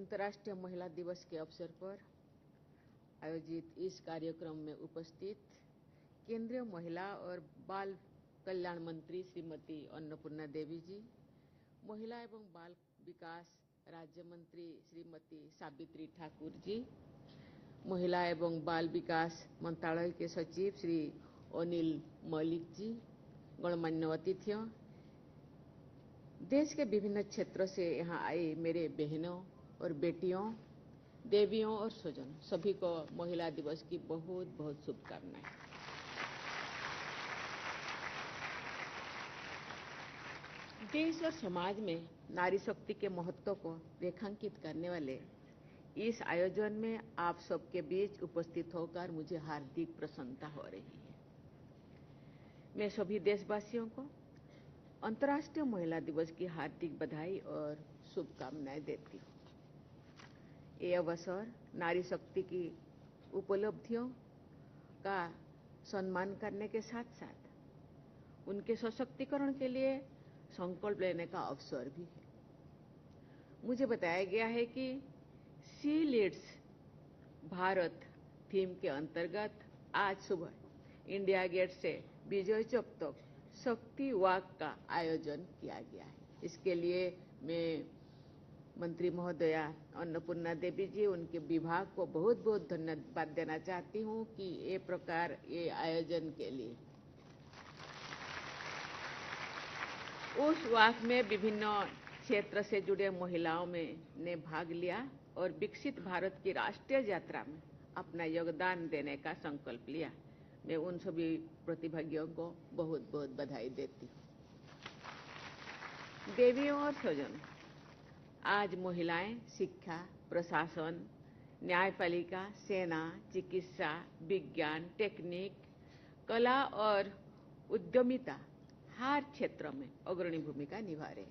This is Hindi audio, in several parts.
अंतर्राष्ट्रीय महिला दिवस के अवसर पर आयोजित इस कार्यक्रम में उपस्थित केंद्रीय महिला और बाल कल्याण मंत्री श्रीमती अन्नपूर्णा देवी जी, महिला एवं बाल विकास राज्य मंत्री श्रीमती सावित्री ठाकुर जी, महिला एवं बाल विकास मंत्रालय के सचिव श्री अनिल मलिक जी, गणमान्य अतिथियों, देश के विभिन्न क्षेत्रों से यहाँ आए मेरे बहनों और बेटियों, देवियों और स्वजन, सभी को महिला दिवस की बहुत बहुत शुभकामनाएं। देश और समाज में नारी शक्ति के महत्व को रेखांकित करने वाले इस आयोजन में आप सबके बीच उपस्थित होकर मुझे हार्दिक प्रसन्नता हो रही है। मैं सभी देशवासियों को अंतर्राष्ट्रीय महिला दिवस की हार्दिक बधाई और शुभकामनाएं देती हूँ। ये अवसर नारी शक्ति की उपलब्धियों का सम्मान करने के साथ साथ उनके सशक्तिकरण के लिए संकल्प लेने का अवसर भी है। मुझे बताया गया है कि शी लीड्स भारत थीम के अंतर्गत आज सुबह इंडिया गेट से विजय चौक तक शक्ति वॉक का आयोजन किया गया है। इसके लिए मैं मंत्री महोदया अन्नपूर्णा देवी जी, उनके विभाग को बहुत बहुत धन्यवाद देना चाहती हूँ कि ये आयोजन के लिए उस वॉक में विभिन्न क्षेत्र से जुड़े महिलाओं ने भाग लिया और विकसित भारत की राष्ट्रीय यात्रा में अपना योगदान देने का संकल्प लिया। मैं उन सभी प्रतिभागियों को बहुत बहुत बधाई देती हूँ। देवियों और स्वजन, आज महिलाएं शिक्षा, प्रशासन, न्यायपालिका, सेना, चिकित्सा, विज्ञान, टेक्निक, कला और उद्यमिता हर क्षेत्र में अग्रणी भूमिका निभा रही हैं।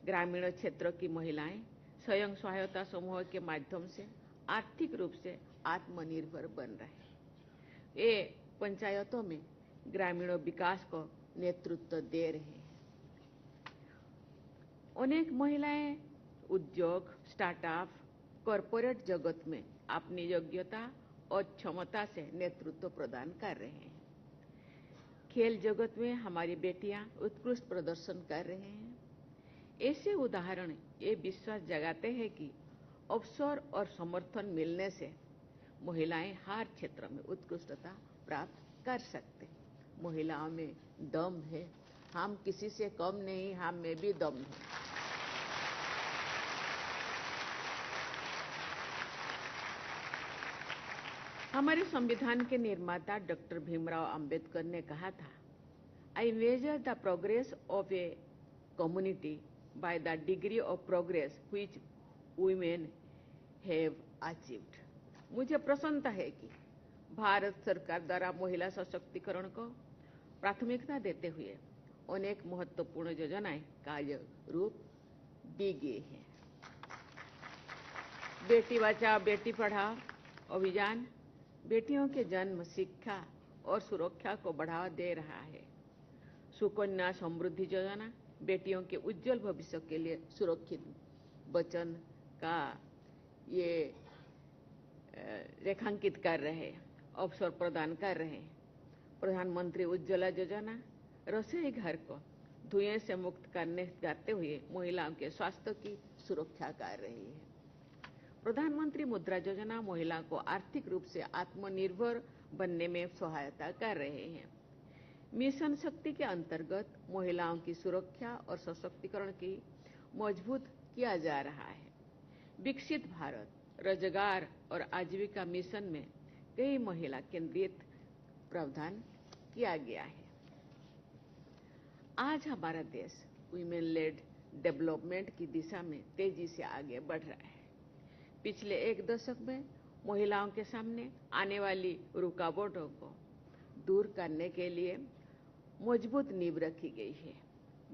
ग्रामीण क्षेत्रों की महिलाएं स्वयं सहायता समूह के माध्यम से आर्थिक रूप से आत्मनिर्भर बन रहे हैं। ये पंचायतों में ग्रामीण विकास को नेतृत्व दे रहे हैं। अनेक महिलाएं उद्योग, स्टार्टअप, कॉरपोरेट जगत में अपनी योग्यता और क्षमता से नेतृत्व प्रदान कर रहे हैं। खेल जगत में हमारी बेटियां उत्कृष्ट प्रदर्शन कर रहे हैं। ऐसे उदाहरण ये विश्वास जगाते हैं कि अवसर और समर्थन मिलने से महिलाएं हर क्षेत्र में उत्कृष्टता प्राप्त कर सकते हैं। महिलाओं में दम है, हम किसी से कम नहीं, हम में भी दम है। हमारे संविधान के निर्माता डॉक्टर भीमराव अंबेडकर ने कहा था, I measure the progress of a community by the degree of progress which women have achieved। मुझे प्रसन्नता है कि भारत सरकार द्वारा महिला सशक्तिकरण को प्राथमिकता देते हुए अनेक महत्वपूर्ण योजनाएं कार्य रूप दी गई हैं। बेटी बचाओ बेटी पढ़ाओ अभियान बेटियों के जन्म, शिक्षा और सुरक्षा को बढ़ावा दे रहा है। सुकन्या समृद्धि योजना बेटियों के उज्जवल भविष्य के लिए सुरक्षित वचन का ये रेखांकित कर रहे हैं, अवसर प्रदान कर रहे हैं। प्रधानमंत्री उज्ज्वला योजना रसोई घर को धुएं से मुक्त करते हुए महिलाओं के स्वास्थ्य की सुरक्षा कर रही है। प्रधानमंत्री मुद्रा योजना महिलाओं को आर्थिक रूप से आत्मनिर्भर बनने में सहायता कर रहे हैं। मिशन शक्ति के अंतर्गत महिलाओं की सुरक्षा और सशक्तिकरण की मजबूत किया जा रहा है। विकसित भारत, रोजगार और आजीविका मिशन में कई महिला केंद्रित प्रावधान किया गया है। आज हमारा देश वुमेन लेड डेवलपमेंट की दिशा में तेजी से आगे बढ़ रहा है। पिछले एक दशक में महिलाओं के सामने आने वाली रुकावटों को दूर करने के लिए मजबूत नींव रखी गई है।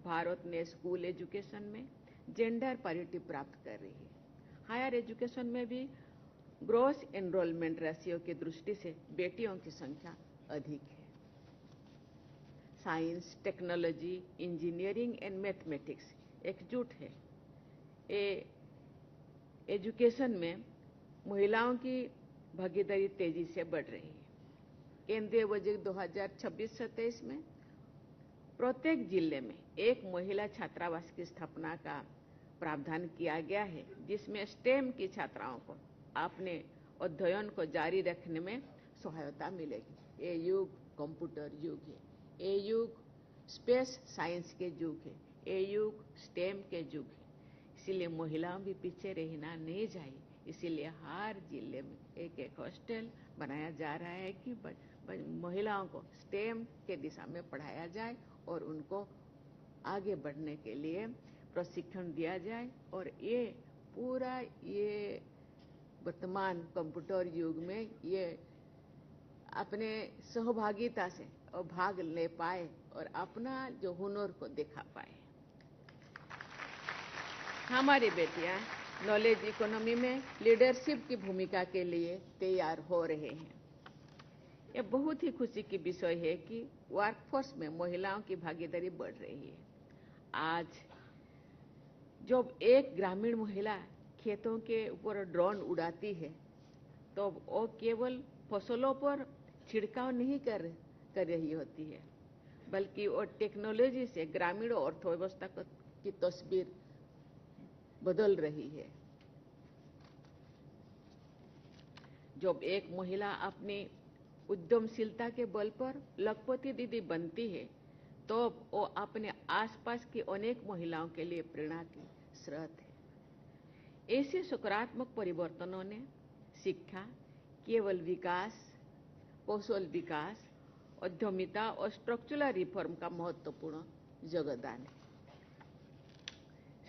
भारत ने स्कूल एजुकेशन में जेंडर पैरिटी प्राप्त कर रही है। हायर एजुकेशन में भी ग्रोस एनरोलमेंट रेशियो की दृष्टि से बेटियों की संख्या अधिक है। Science, technology, engineering and mathematics एकजुट है। ये एजुकेशन में महिलाओं की भागीदारी तेजी से बढ़ रही है। केंद्रीय बजट 2026-27 में प्रत्येक जिले में एक महिला छात्रावास की स्थापना का प्रावधान किया गया है, जिसमें स्टेम की छात्राओं को अपने अध्ययन को जारी रखने में सहायता मिलेगी। ये युग कंप्यूटर युग है, ये युग स्पेस साइंस के युग है, ये युग स्टेम के युग है। इसीलिए महिलाओं भी पीछे रहना नहीं चाहिए। इसीलिए हर जिले में एक एक हॉस्टल बनाया जा रहा है कि महिलाओं को स्टेम के दिशा में पढ़ाया जाए और उनको आगे बढ़ने के लिए प्रशिक्षण दिया जाए। और ये पूरा ये वर्तमान कंप्यूटर युग में ये अपने सहभागिता से भाग ले पाए और अपना जो हुनर को दिखा पाए। हमारी बेटियां नॉलेज इकोनॉमी में लीडरशिप की भूमिका के लिए तैयार हो रहे हैं। यह बहुत ही खुशी की विषय है कि वर्कफोर्स में महिलाओं की भागीदारी बढ़ रही है। आज जब एक ग्रामीण महिला खेतों के ऊपर ड्रोन उड़ाती है तो वो केवल फसलों पर छिड़काव नहीं कर रही होती है, बल्कि वो टेक्नोलॉजी से ग्रामीण अर्थव्यवस्था की तस्वीर बदल रही है। जब एक महिला अपनी उद्यमशीलता के बल पर लखपति दीदी बनती है तो वो अपने आसपास की अनेक महिलाओं के लिए प्रेरणा की स्रोत है। ऐसे सकारात्मक परिवर्तनों ने शिक्षा, केवल विकास, कौशल विकास, उद्यमिता और स्ट्रक्चरल रिफॉर्म का महत्वपूर्ण योगदान है।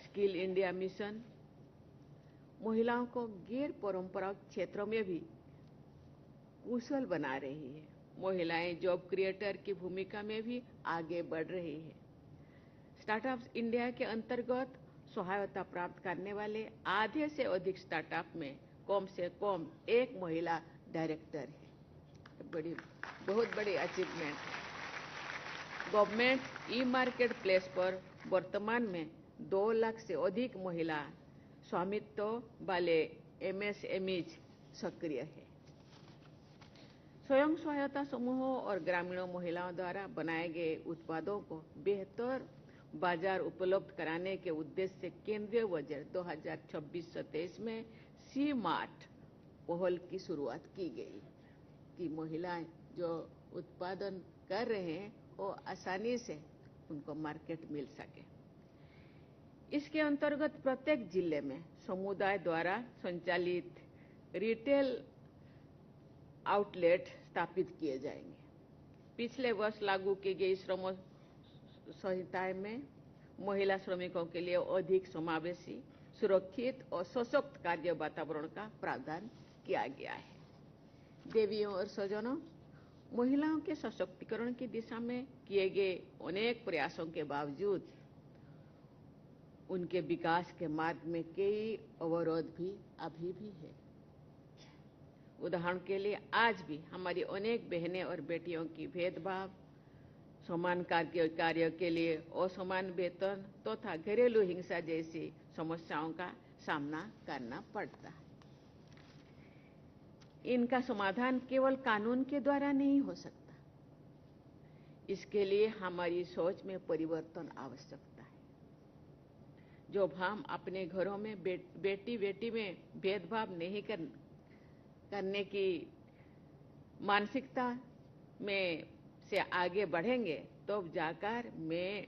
स्किल इंडिया मिशन महिलाओं को गैर परंपरागत क्षेत्रों में भी कुशल बना रही है। महिलाएं जॉब क्रिएटर की भूमिका में भी आगे बढ़ रही है। स्टार्टअप्स इंडिया के अंतर्गत सहायता प्राप्त करने वाले आधे से अधिक स्टार्टअप में कम से कम एक महिला डायरेक्टर है। बहुत बड़ी अचीवमेंट है। गवर्नमेंट ई मार्केट प्लेस पर वर्तमान में 2 लाख से अधिक महिला स्वामित्व वाले MSMEs सक्रिय है। स्वयं सहायता समूहों और ग्रामीणों महिलाओं द्वारा बनाए गए उत्पादों को बेहतर बाजार उपलब्ध कराने के उद्देश्य से केंद्रीय बजट 2026-27 में सी मार्ट पहल की शुरुआत की गई कि महिलाएं जो उत्पादन कर रहे हैं वो आसानी से उनको मार्केट मिल सके। इसके अंतर्गत प्रत्येक जिले में समुदाय द्वारा संचालित रिटेल आउटलेट स्थापित किए जाएंगे। पिछले वर्ष लागू की गई श्रम संहिता में महिला श्रमिकों के लिए अधिक समावेशी, सुरक्षित और सशक्त कार्य वातावरण का प्रावधान किया गया है। देवियों और सज्जनों, महिलाओं के सशक्तिकरण की दिशा में किए गए अनेक प्रयासों के बावजूद उनके विकास के मार्ग में कई अवरोध भी अभी भी है। उदाहरण के लिए आज भी हमारी अनेक बहनें और बेटियों की भेदभाव, समान कार्य के लिए असमान वेतन तथा घरेलू हिंसा जैसी समस्याओं का सामना करना पड़ता है। इनका समाधान केवल कानून के द्वारा नहीं हो सकता। इसके लिए हमारी सोच में परिवर्तन आवश्यकता है। जब हम अपने घरों में बेटी बेटी में भेदभाव नहीं करने की मानसिकता में से आगे बढ़ेंगे तो जाकर में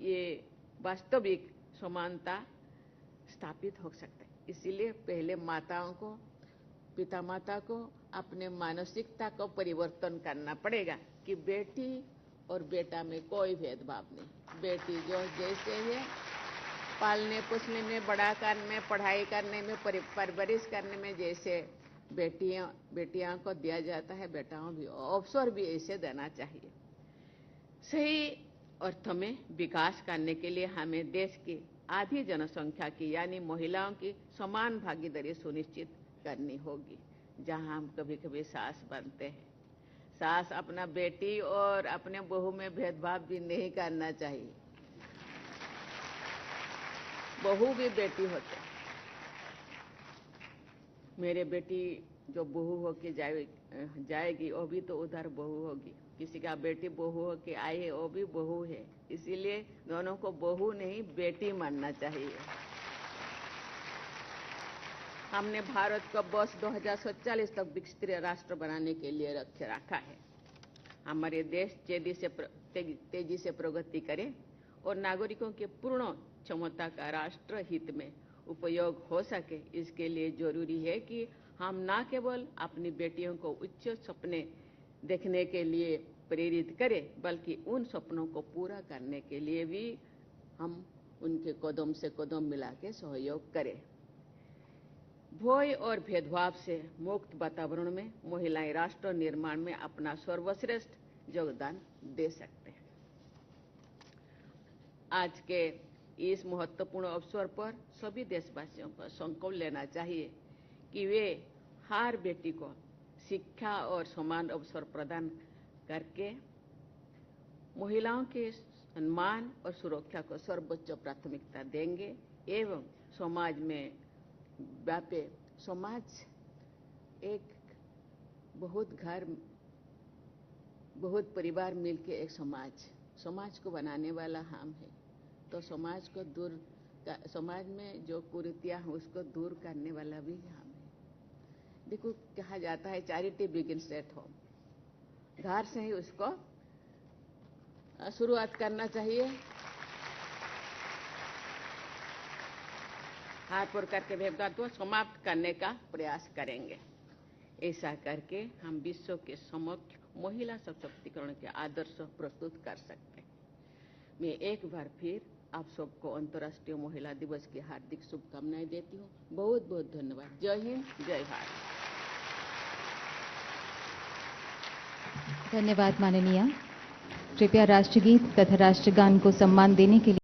ये वास्तविक समानता स्थापित हो सकता है। इसीलिए पहले माताओं को, पिता माता को अपने मानसिकता को परिवर्तन करना पड़ेगा कि बेटी और बेटा में कोई भेदभाव नहीं। बेटी जो जैसे है, पालने पोसने में, बड़ा करने में, पढ़ाई करने में, परवरिश करने में जैसे बेटियां को दिया जाता है, बेटाओं भी अवसर भी ऐसे देना चाहिए। सही अर्थ में विकास करने के लिए हमें देश की आधी जनसंख्या की यानी महिलाओं की समान भागीदारी सुनिश्चित करनी होगी। जहां हम कभी कभी सास बनते हैं, सास अपना बेटी और अपने बहू में भेदभाव भी नहीं करना चाहिए। बहू भी बेटी होते हैं। मेरे बेटी जो बहू होके जाएगी वो भी तो उधर बहू होगी, किसी का बेटी बहू होके आई है वो भी बहू है, इसीलिए दोनों को बहू नहीं बेटी मानना चाहिए। हमने भारत को वर्ष 2047 तक विकसित राष्ट्र बनाने के लिए रखा है। हमारे देश तेजी से प्रगति करे और नागरिकों के पूर्ण क्षमता का राष्ट्र हित में उपयोग हो सके, इसके लिए जरूरी है कि हम न केवल अपनी बेटियों को उच्च सपने देखने के लिए प्रेरित करें, बल्कि उन सपनों को पूरा करने के लिए भी हम उनके कदम से कदम मिला के सहयोग करें। भय और भेदभाव से मुक्त वातावरण में महिलाएं राष्ट्र निर्माण में अपना सर्वश्रेष्ठ योगदान दे सकते हैं। आज के इस महत्वपूर्ण अवसर पर सभी देशवासियों को संकल्प लेना चाहिए कि वे हर बेटी को शिक्षा और समान अवसर प्रदान करके महिलाओं के सम्मान और सुरक्षा को सर्वोच्च प्राथमिकता देंगे एवं समाज में व्यापे समाज एक बहुत परिवार मिलके एक समाज को बनाने वाला हम है। तो समाज में जो कुरीतियां हैं उसको दूर करने वाला भी हम है। देखो कहा जाता है चैरिटी बिगिंस एट होम, घर से ही उसको शुरुआत करना चाहिए। हाथ पर करके भेदभाव को समाप्त करने का प्रयास करेंगे। ऐसा करके हम विश्व के समक्ष महिला सशक्तिकरण के आदर्श प्रस्तुत कर सकते हैं। मैं एक बार फिर आप सबको अंतर्राष्ट्रीय महिला दिवस की हार्दिक शुभकामनाएं देती हूँ। बहुत बहुत धन्यवाद। जय हिंद, जय भारत। धन्यवाद माननीय। कृपया राष्ट्रगीत तथा राष्ट्रगान को सम्मान देने के लिए